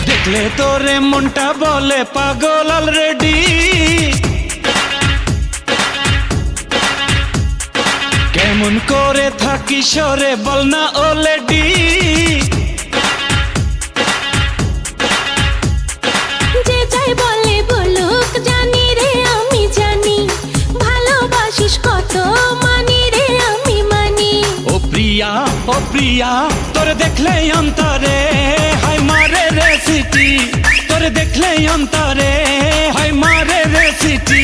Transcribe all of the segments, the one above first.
দেখলে তোরে মনটা বলে পাগল অলরেডি, কেমন করে থাকি সরে বল না অলরেডি। যে যাই বলে বলুক জানি রে আমি জানি, ভালোবাসিস কত মানি রে আমি মানি। ও প্রিয়া তোরে দেখলে অন্তরে হায় মারে রে সিটি, তোরে দেখলে অন্তরে হায় মারে রে সিটি।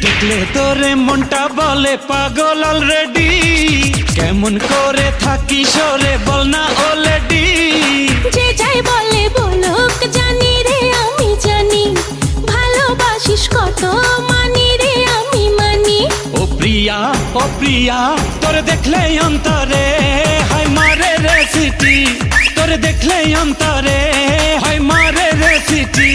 দেখলে তোরে মনটা বলে পাগল অলরেডি, কেমন করে থাকি সরে বল না অলরেডি। যে যাই বলে বলুক জানি রে আমি জানি, ভালোবাসিস কত মানি রে আমি মানি। ও প্রিয়া তোরে দেখলে অন্তরে হায় মারে রে সিটি, তোরে দেখলে অন্তরে হায় মারে রে সিটি।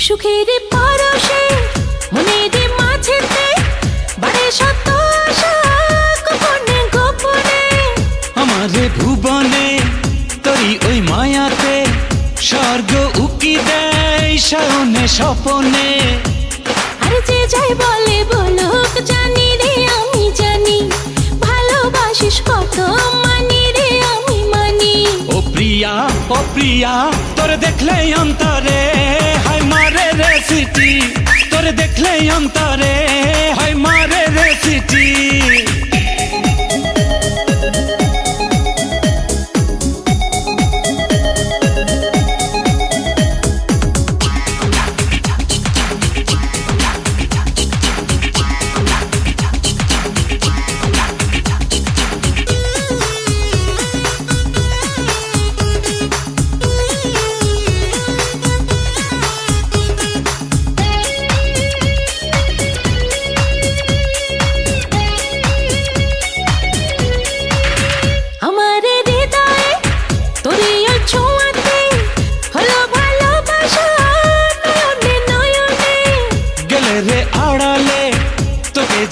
সুখের পরশে মনের মাঝেতে বাড়ে শত আশা গোপনে গোপনে। আমারে ভুবনে তোরি ওই মায়াতে স্বর্গ উকি দেয় শয়নে স্বপনে। আর যে যাই বলে বলুক জানি রে আমি জানি, ভালোবাসিস কত মানি রে আমি মানি। ও প্রিয়া তোরে দেখলে অন্তরে হায় মারে রে সিটি, তোরে দেখলে অন্তরে হায় মারে রে সিটি।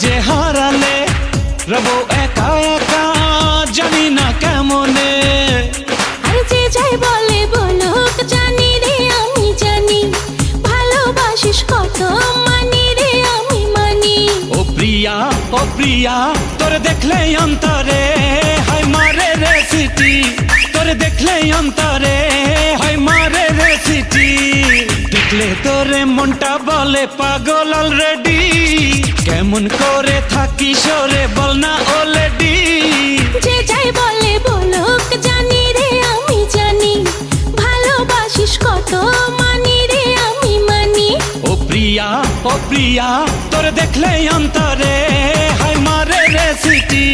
যে হারালে রবো একা একা জানি না কেমনে। আর যে যাই বলে বলুক জানি রে আমি জানি, ভালোবাসিস কত মানি রে আমি মানি। ও প্রিয়া তোরে দেখলে অন্তরে হায় মারে রে সিটি, তোরে দেখলে অন্তরে হায় মারে রে সিটি। দেখলে তোরে মনটা বলে পাগল অলরেডি, কেমন করে থাকি সরে বল না অলরেডি। যে যাই বলে বলুক জানি রে আমি জানি, ভালোবাসিস কত মানি রে আমি মানি। ও প্রিয়া তোরে দেখলে অন্তরে হায় মারে রে সিটি।